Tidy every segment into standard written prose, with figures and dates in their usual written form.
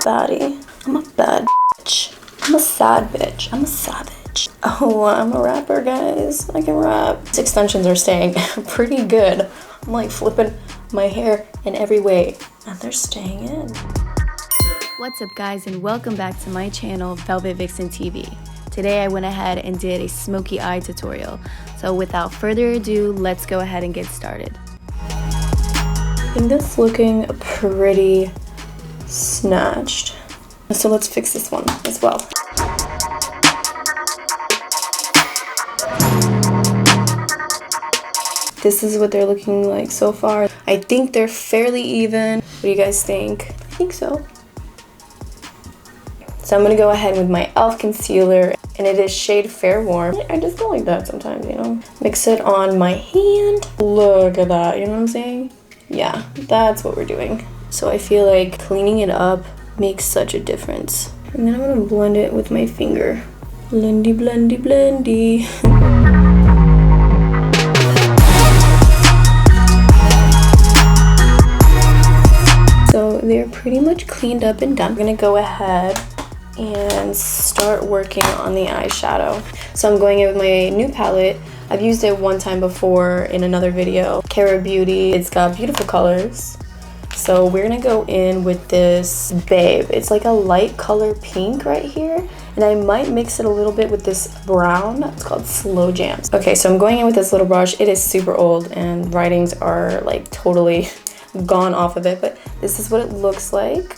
baddie. I'm a bad bitch. I'm a sad bitch. I'm a savage. Oh, I'm a rapper, guys. I can rap. These extensions are staying pretty good. I'm like flipping my hair in every way, and they're staying in. What's up, guys, and welcome back to my channel, Velvet Vixen TV. Today I went ahead and did a smoky eye tutorial. So without further ado, let's go ahead and get started. I think that's looking pretty snatched. So let's fix this one as well. This is what they're looking like so far. I think they're fairly even. What do you guys think? I think so. So I'm gonna go ahead with my e.l.f. concealer, and it is shade Fair Warm. I just go like that sometimes, you know? Mix it on my hand. Look at that, you know what I'm saying? Yeah, that's what we're doing. So I feel like cleaning it up makes such a difference. And then I'm gonna blend it with my finger. Blendy, blendy, blendy. So they're pretty much cleaned up and done. I'm gonna go ahead and start working on the eyeshadow. So I'm going in with my new palette. I've used it one time before in another video, Cara Beauty. It's got beautiful colors. So we're gonna go in with this Babe. It's like a light color pink right here. And I might mix it a little bit with this brown. It's called Slow Jams. Okay, so I'm going in with this little brush. It is super old and writings are like totally gone off of it, but this is what it looks like.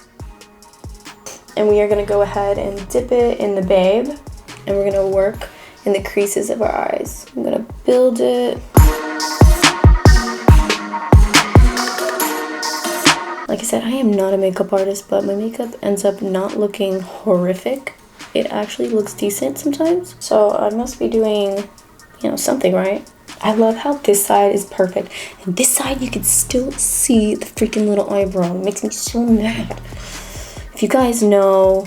And we are gonna go ahead and dip it in the Babe, and we're gonna work in the creases of our eyes. I'm gonna build it. Like I said, I am not a makeup artist, but my makeup ends up not looking horrific. It actually looks decent sometimes. So I must be doing, you know, something right. I love how this side is perfect, and this side you can still see the freaking little eyebrow. It makes me so mad. If you guys know,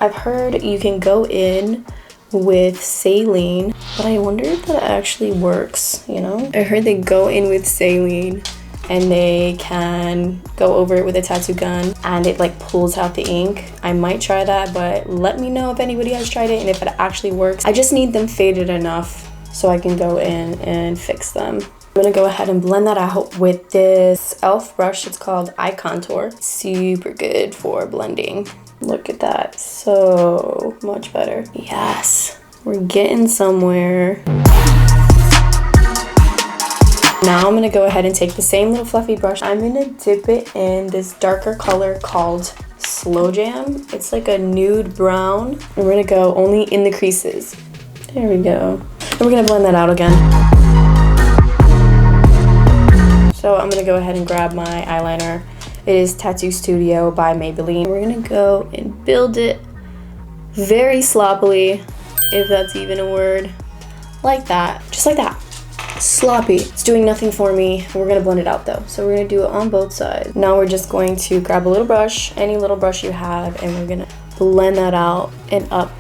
I've heard you can go in with saline, but I wonder if that actually works, you know? I heard they go in with saline and they can go over it with a tattoo gun and it like pulls out the ink. I might try that, but let me know if anybody has tried it and if it actually works. I just need them faded enough so I can go in and fix them. I'm gonna go ahead and blend that out with this e.l.f. brush. It's called Eye Contour. Super good for blending. Look at that, so much better. Yes, we're getting somewhere. Now I'm gonna go ahead and take the same little fluffy brush. I'm gonna dip it in this darker color called Slow Jam. It's like a nude brown. And we're gonna go only in the creases. There we go. And we're gonna blend that out again. So I'm gonna go ahead and grab my eyeliner. It is Tattoo Studio by Maybelline. We're gonna go and build it very sloppily, if that's even a word. Like that, just like that. Sloppy. It's doing nothing for me. We're gonna blend it out though. So we're gonna do it on both sides. Now we're just going to grab a little brush, any little brush you have, and we're gonna blend that out and up.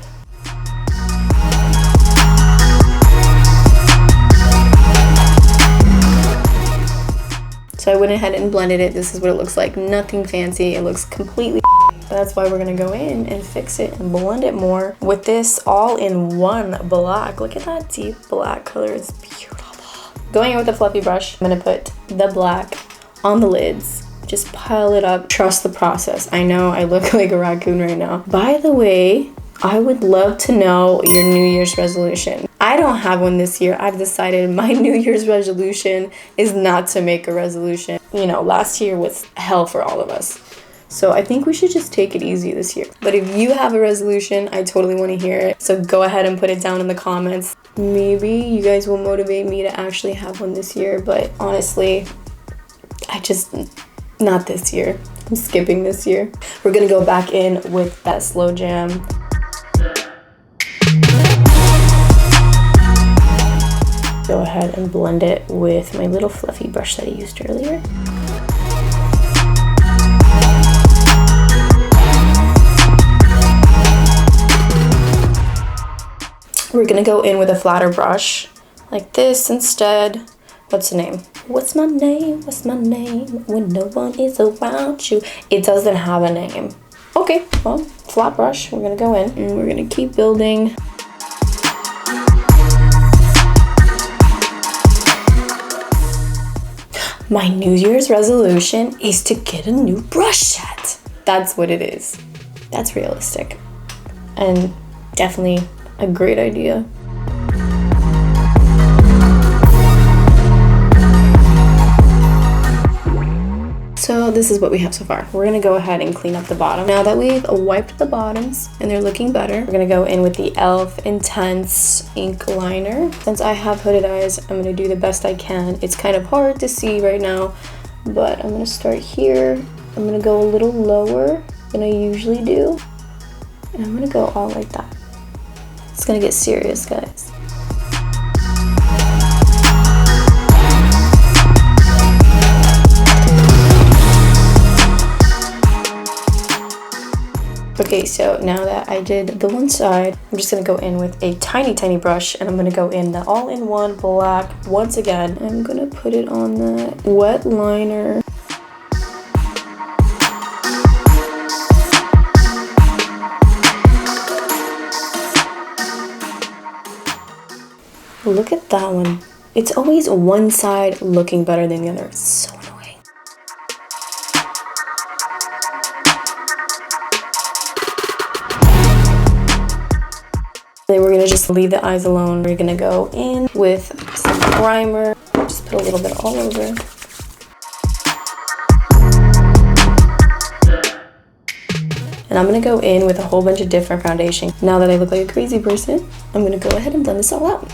So I went ahead and blended it. This is what it looks like. Nothing fancy. It looks completely That's why we're gonna go in and fix it and blend it more with this all-in-one black. Look at that deep black color. It's beautiful. Going in with a fluffy brush, I'm gonna put the black on the lids. Just pile it up. Trust the process. I know I look like a raccoon right now. By the way, I would love to know your New Year's resolution. I don't have one this year. I've decided my New Year's resolution is not to make a resolution. You know, last year was hell for all of us. So I think we should just take it easy this year. But if you have a resolution, I totally want to hear it. So go ahead and put it down in the comments. Maybe you guys will motivate me to actually have one this year. But honestly, not this year. I'm skipping this year. We're gonna go back in with that Slow Jam. Go ahead and blend it with my little fluffy brush that I used earlier. We're gonna go in with a flatter brush like this instead. What's the name? What's my name? What's my name? When no one is around you. It doesn't have a name. Okay, well, flat brush. We're gonna go in and we're gonna keep building. My New Year's resolution is to get a new brush set. That's what it is. That's realistic. And definitely a great idea. So this is what we have so far. We're gonna go ahead and clean up the bottom. Now that we've wiped the bottoms and they're looking better, we're gonna go in with the e.l.f. Intense Ink Liner. Since I have hooded eyes, I'm gonna do the best I can. It's kind of hard to see right now, but I'm gonna start here. I'm gonna go a little lower than I usually do. And I'm gonna go all like that. It's gonna get serious, guys. Okay, so now that I did the one side, I'm just gonna go in with a tiny brush and I'm gonna go in the all-in-one black once again. I'm gonna put it on the wet liner. Look at that one. It's always one side looking better than the other. It's so annoying. Then we're gonna just leave the eyes alone. We're gonna go in with some primer. Just put a little bit all over. And I'm gonna go in with a whole bunch of different foundation. Now that I look like a crazy person, I'm gonna go ahead and blend this all out.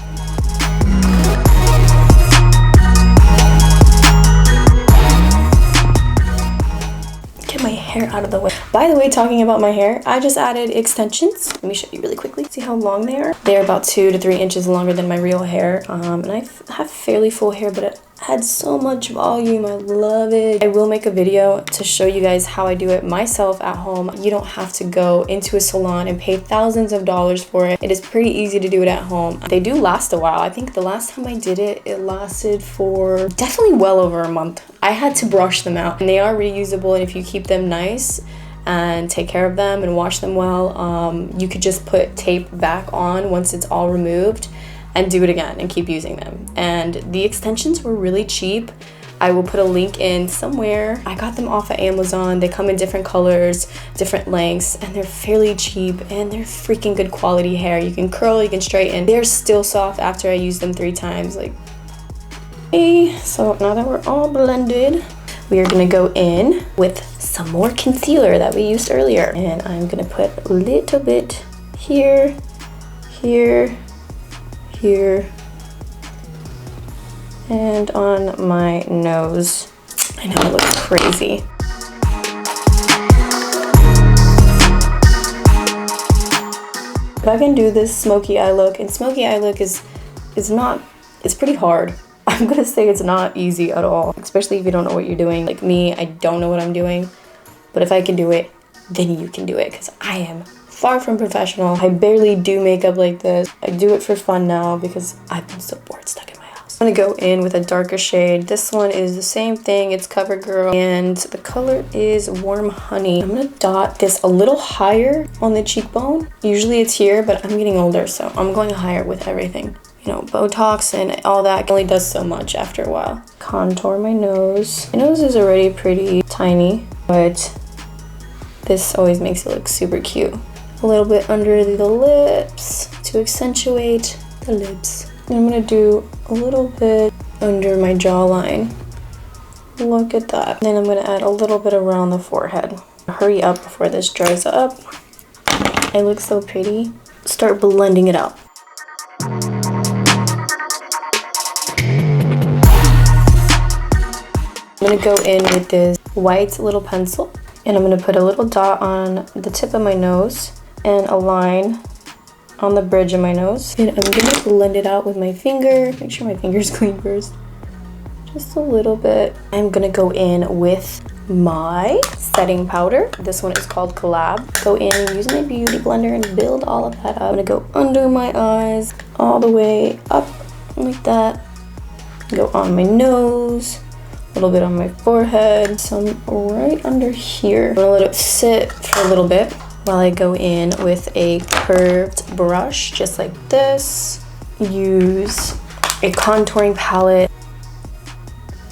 My hair out of the way. By the way, talking about my hair, I just added extensions. Let me show you really quickly. See how long they are? They're about 2 to 3 inches longer than my real hair. And I have fairly full hair, but it adds so much volume. I love it. I will make a video to show you guys how I do it myself at home. You don't have to go into a salon and pay thousands of dollars for it. It is pretty easy to do it at home. They do last a while. I think the last time I did it, it lasted for definitely well over a month. I had to brush them out, and they are reusable, and if you keep them nice and take care of them and wash them well, you could just put tape back on once it's all removed and do it again and keep using them. And the extensions were really cheap. I will put a link in somewhere. I got them off of Amazon. They come in different colors, different lengths, and they're fairly cheap, and they're freaking good quality hair. You can curl, you can straighten. They're still soft after I use them 3 times. Like, okay, so now that we're all blended, we are gonna go in with some more concealer that we used earlier. And I'm gonna put a little bit here, here, here, and on my nose. I know I look crazy. If I can do this smoky eye look, and smoky eye look is not, it's pretty hard. I'm gonna say it's not easy at all, especially if you don't know what you're doing. Like me, I don't know what I'm doing, but if I can do it, then you can do it, because I am far from professional. I barely do makeup like this. I do it for fun now because I've been so bored stuck in my house. I'm gonna go in with a darker shade. This one is the same thing. It's CoverGirl, and the color is Warm Honey. I'm gonna dot this a little higher on the cheekbone. Usually it's here, but I'm getting older, so I'm going higher with everything. You know, Botox and all that only does so much after a while. Contour my nose. My nose is already pretty tiny, but this always makes it look super cute. A little bit under the lips to accentuate the lips. And I'm gonna do a little bit under my jawline. Look at that. Then I'm gonna add a little bit around the forehead. Hurry up before this dries up. I look so pretty. Start blending it out. I'm gonna go in with this white little pencil, and I'm gonna put a little dot on the tip of my nose and a line on the bridge of my nose. And I'm gonna blend it out with my finger. Make sure my finger's clean first. Just a little bit. I'm gonna go in with my setting powder. This one is called Collab. Go in, use my beauty blender and build all of that up. I'm gonna go under my eyes, all the way up like that. Go on my nose, A little bit on my forehead, some right under here. I'm gonna let it sit for a little bit while I go in with a curved brush, just like this. Use a contouring palette.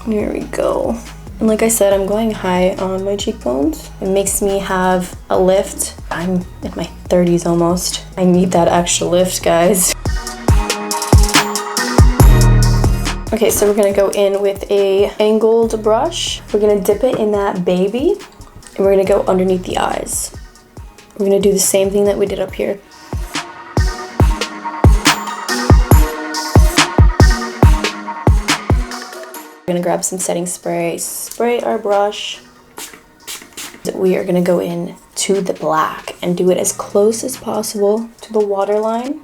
There we go. And like I said, I'm going high on my cheekbones. It makes me have a lift. I'm in my 30s almost. I need that extra lift, guys. Okay, so we're gonna go in with a angled brush. We're gonna dip it in that baby, and we're gonna go underneath the eyes. We're gonna do the same thing that we did up here. We're gonna grab some setting spray, spray our brush. We are gonna go in to the black and do it as close as possible to the waterline.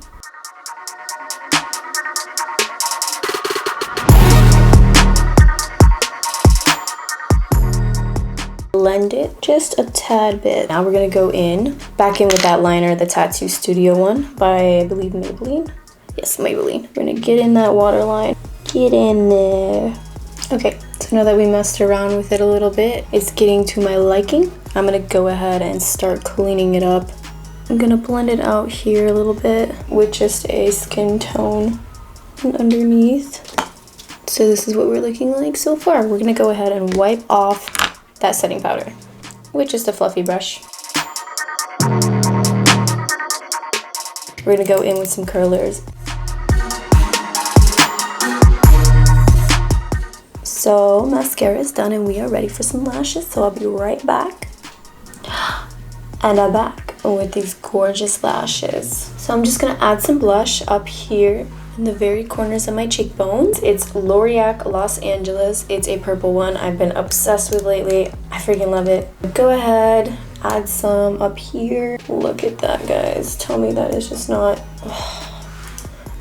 Blend it just a tad bit. Now we're gonna go back in with that liner, the Tattoo Studio one by, I believe, Maybelline. Yes, Maybelline. We're gonna get in that waterline. Get in there. Okay, so now that we messed around with it a little bit, it's getting to my liking. I'm gonna go ahead and start cleaning it up. I'm gonna blend it out here a little bit with just a skin tone and underneath. So this is what we're looking like so far. We're gonna go ahead and wipe off that setting powder with just a fluffy brush. We're gonna go in with some curlers. So mascara is done and we are ready for some lashes, so I'll be right back. And I'm back with these gorgeous lashes. So I'm just gonna add some blush up here in the very corners of my cheekbones. It's L'Oreal Los Angeles. It's a purple one I've been obsessed with lately. I freaking love it. Go ahead, add some up here. Look at that, guys. Tell me that is just not...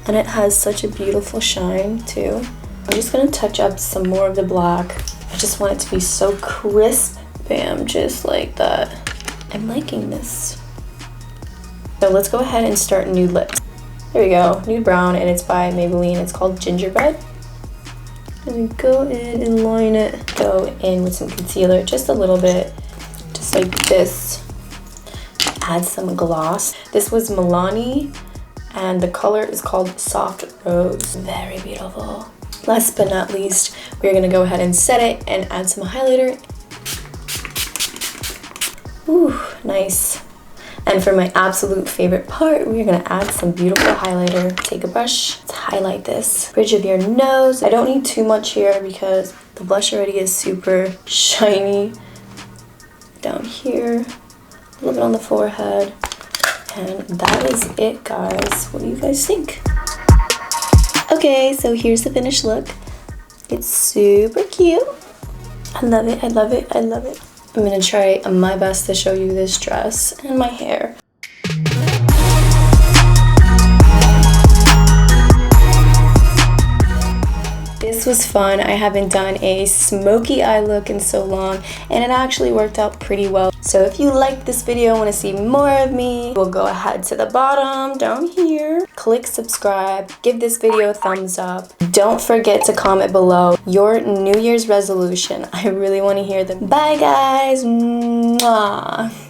And it has such a beautiful shine too. I'm just gonna touch up some more of the black. I just want it to be so crisp. Bam, just like that. I'm liking this. So let's go ahead and start nude lips. There we go, nude brown, and it's by Maybelline. It's called Gingerbread. And go in and line it. Go in with some concealer, just a little bit, just like this. Add some gloss. This was Milani, and the color is called Soft Rose. Very beautiful. Last but not least, we're gonna go ahead and set it and add some highlighter. Ooh, nice. And for my absolute favorite part, we're gonna add some beautiful highlighter. Take a brush, let's highlight this. Bridge of your nose. I don't need too much here because the blush already is super shiny. Down here, a little bit on the forehead. And that is it, guys. What do you guys think? Okay, so here's the finished look. It's super cute. I love it, I love it, I love it. I'm gonna try my best to show you this dress and my hair. This was fun. I haven't done a smoky eye look in so long, and it actually worked out pretty well. So if you liked this video and want to see more of me, we'll go ahead to the bottom down here. Click subscribe, give this video a thumbs up. Don't forget to comment below your New Year's resolution. I really want to hear them. Bye guys. Mwah.